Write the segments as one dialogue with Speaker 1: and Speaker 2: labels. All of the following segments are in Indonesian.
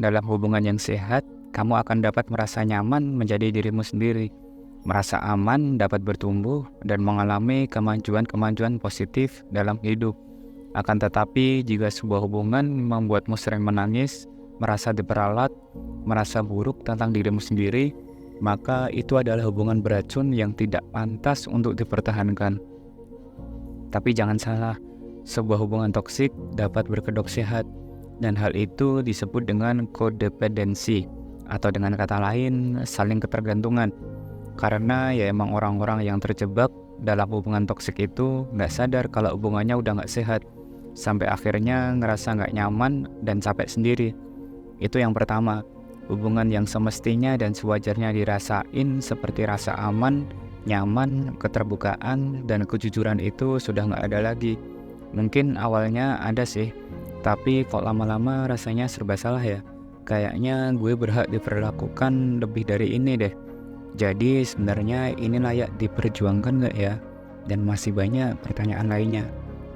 Speaker 1: Dalam hubungan yang sehat, kamu akan dapat merasa nyaman menjadi dirimu sendiri, merasa aman dapat bertumbuh, dan mengalami kemajuan-kemajuan positif dalam hidup. Akan tetapi, jika sebuah hubungan membuatmu sering menangis, merasa diperalat, merasa buruk tentang dirimu sendiri, maka itu adalah hubungan beracun yang tidak pantas untuk dipertahankan. Tapi jangan salah, sebuah hubungan toksik dapat berkedok sehat, dan hal itu disebut dengan kodependensi, atau dengan kata lain, saling ketergantungan. Karena ya emang orang-orang yang terjebak dalam hubungan toksik itu nggak sadar kalau hubungannya udah nggak sehat, sampai akhirnya ngerasa nggak nyaman dan capek sendiri. Itu yang pertama, hubungan yang semestinya dan sewajarnya dirasain seperti rasa aman, nyaman, keterbukaan, dan kejujuran itu sudah nggak ada lagi. Mungkin awalnya ada sih, tapi kok lama-lama rasanya serba salah ya. Kayaknya gue berhak diperlakukan lebih dari ini deh. Jadi sebenarnya ini layak diperjuangkan gak ya? Dan masih banyak pertanyaan lainnya.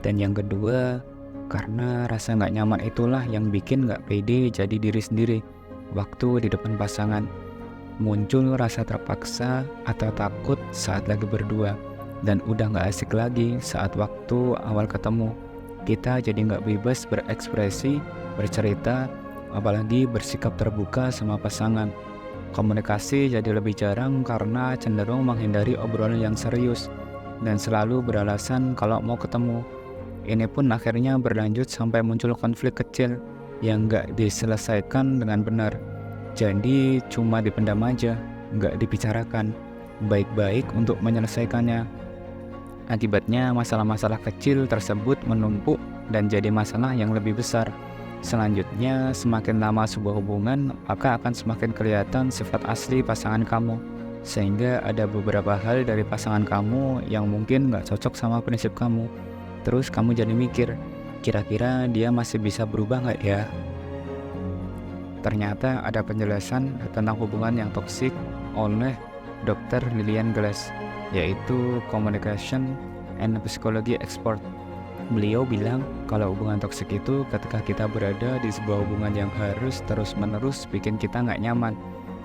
Speaker 1: Dan yang kedua, karena rasa gak nyaman itulah yang bikin gak pede jadi diri sendiri waktu di depan pasangan. Muncul rasa terpaksa atau takut saat lagi berdua, dan udah gak asik lagi saat waktu awal ketemu. Kita jadi gak bebas berekspresi, bercerita, apalagi bersikap terbuka sama pasangan. Komunikasi jadi lebih jarang karena cenderung menghindari obrolan yang serius dan selalu beralasan kalau mau ketemu. Ini pun akhirnya berlanjut sampai muncul konflik kecil yang gak diselesaikan dengan benar. Jadi cuma dipendam aja, gak dibicarakan baik-baik untuk menyelesaikannya. Akibatnya masalah-masalah kecil tersebut menumpuk dan jadi masalah yang lebih besar. Selanjutnya, semakin lama sebuah hubungan, maka akan semakin kelihatan sifat asli pasangan kamu. Sehingga ada beberapa hal dari pasangan kamu yang mungkin gak cocok sama prinsip kamu. Terus kamu jadi mikir, kira-kira dia masih bisa berubah gak ya? Ternyata ada penjelasan tentang hubungan yang toksik oleh Dr. Lillian Glass, yaitu Communication and Psychology Expert. Beliau bilang kalau hubungan toksik itu ketika kita berada di sebuah hubungan yang harus terus-menerus bikin kita nggak nyaman,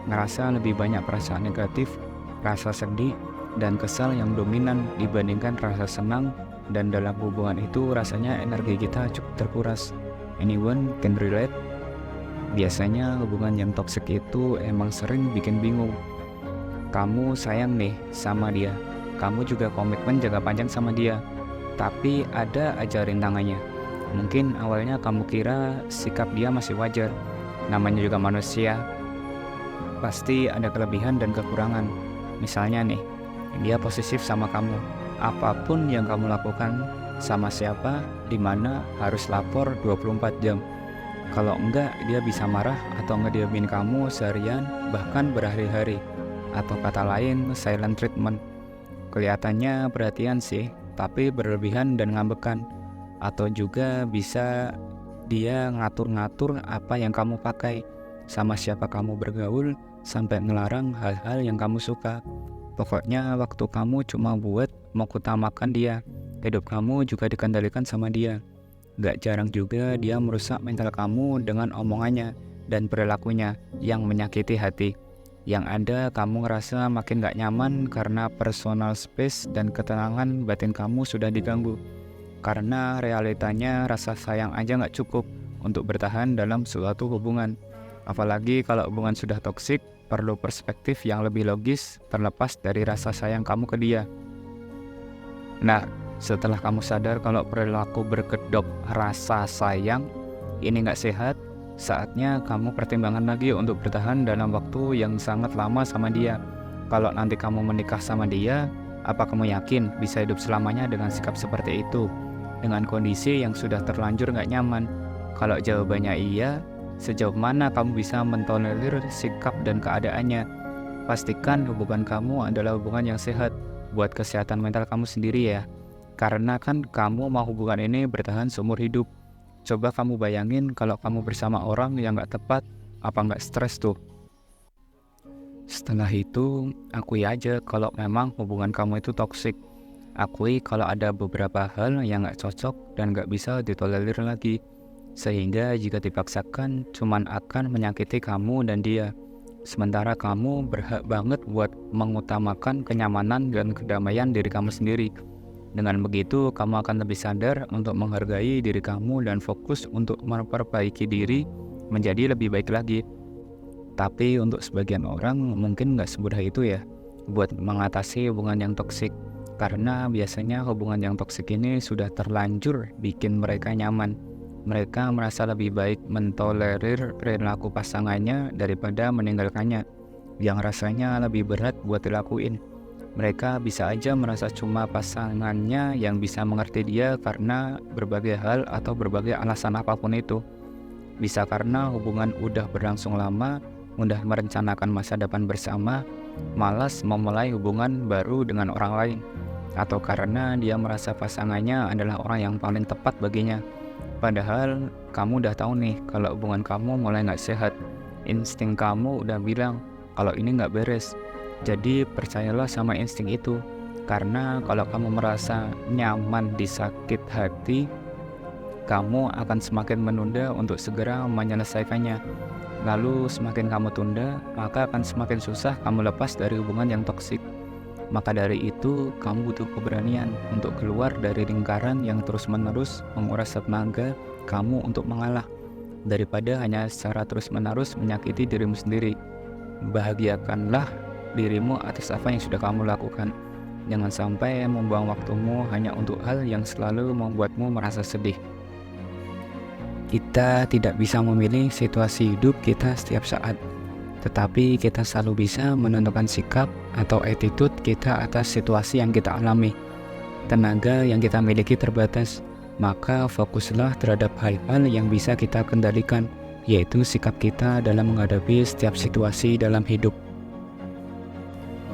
Speaker 1: ngerasa lebih banyak perasaan negatif, rasa sedih, dan kesal yang dominan dibandingkan rasa senang, dan dalam hubungan itu rasanya energi kita cukup terkuras. Anyone can relate? Biasanya hubungan yang toksik itu emang sering bikin bingung. Kamu sayang nih sama dia, kamu juga komitmen jangka panjang sama dia, tapi ada aja rintangannya. Mungkin awalnya kamu kira sikap dia masih wajar. Namanya juga manusia, pasti ada kelebihan dan kekurangan. Misalnya nih, dia posesif sama kamu. Apapun yang kamu lakukan, sama siapa, di mana, harus lapor 24 jam. Kalau enggak, dia bisa marah atau ngediamin kamu seharian, bahkan berhari-hari. Atau kata lain, silent treatment. Kelihatannya perhatian sih, tapi berlebihan dan ngambekan. Atau juga bisa dia ngatur-ngatur apa yang kamu pakai, sama siapa kamu bergaul, sampai ngelarang hal-hal yang kamu suka. Pokoknya waktu kamu cuma buat mengutamakan dia, hidup kamu juga dikendalikan sama dia. Gak jarang juga dia merusak mental kamu dengan omongannya dan perilakunya yang menyakiti hati. Yang ada kamu ngerasa makin gak nyaman karena personal space dan ketenangan batin kamu sudah diganggu. Karena realitanya rasa sayang aja gak cukup untuk bertahan dalam suatu hubungan. Apalagi kalau hubungan sudah toksik, perlu perspektif yang lebih logis terlepas dari rasa sayang kamu ke dia. Nah, setelah kamu sadar kalau perilaku berkedok rasa sayang ini gak sehat, saatnya kamu pertimbangkan lagi untuk bertahan dalam waktu yang sangat lama sama dia. Kalau nanti kamu menikah sama dia, apa kamu yakin bisa hidup selamanya dengan sikap seperti itu? Dengan kondisi yang sudah terlanjur gak nyaman? Kalau jawabannya iya, sejauh mana kamu bisa mentolerir sikap dan keadaannya? Pastikan hubungan kamu adalah hubungan yang sehat buat kesehatan mental kamu sendiri ya. Karena kan kamu mau hubungan ini bertahan seumur hidup. Coba kamu bayangin kalau kamu bersama orang yang gak tepat, apa gak stres tuh? Setelah itu, akui aja kalau memang hubungan kamu itu toksik. Akui kalau ada beberapa hal yang gak cocok dan gak bisa ditolerir lagi. Sehingga jika dipaksakan cuman akan menyakiti kamu dan dia. Sementara kamu berhak banget buat mengutamakan kenyamanan dan kedamaian diri kamu sendiri. Dengan begitu, kamu akan lebih sadar untuk menghargai diri kamu dan fokus untuk memperbaiki diri menjadi lebih baik lagi. Tapi untuk sebagian orang mungkin nggak semudah itu ya buat mengatasi hubungan yang toksik. Karena biasanya hubungan yang toksik ini sudah terlanjur bikin mereka nyaman. Mereka merasa lebih baik mentolerir perilaku pasangannya daripada meninggalkannya, yang rasanya lebih berat buat dilakuin. Mereka bisa aja merasa cuma pasangannya yang bisa mengerti dia karena berbagai hal atau berbagai alasan apapun itu. Bisa karena hubungan udah berlangsung lama, udah merencanakan masa depan bersama, malas memulai hubungan baru dengan orang lain. Atau karena dia merasa pasangannya adalah orang yang paling tepat baginya. Padahal kamu udah tahu nih kalau hubungan kamu mulai gak sehat. Insting kamu udah bilang kalau ini gak beres. Jadi percayalah sama insting itu. Karena kalau kamu merasa nyaman di sakit hati, kamu akan semakin menunda untuk segera menyelesaikannya. Lalu semakin kamu tunda, maka akan semakin susah kamu lepas dari hubungan yang toksik. Maka dari itu, kamu butuh keberanian untuk keluar dari lingkaran yang terus-menerus menguras tenaga kamu untuk mengalah, daripada hanya secara terus-menerus menyakiti dirimu sendiri. Bahagiakanlah dirimu atas apa yang sudah kamu lakukan. Jangan sampai membuang waktumu hanya untuk hal yang selalu membuatmu merasa sedih. Kita tidak bisa memilih situasi hidup kita setiap saat, tetapi kita selalu bisa menentukan sikap atau attitude kita atas situasi yang kita alami. Tenaga yang kita miliki terbatas, maka fokuslah terhadap hal-hal yang bisa kita kendalikan, yaitu sikap kita dalam menghadapi setiap situasi dalam hidup.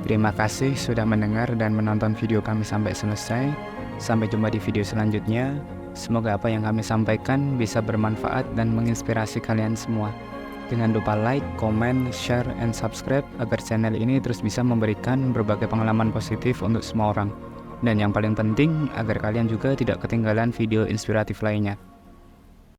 Speaker 1: Terima kasih sudah mendengar dan menonton video kami sampai selesai. Sampai jumpa di video selanjutnya. Semoga apa yang kami sampaikan bisa bermanfaat dan menginspirasi kalian semua. Jangan lupa like, comment, share, and subscribe agar channel ini terus bisa memberikan berbagai pengalaman positif untuk semua orang. Dan yang paling penting, agar kalian juga tidak ketinggalan video inspiratif lainnya.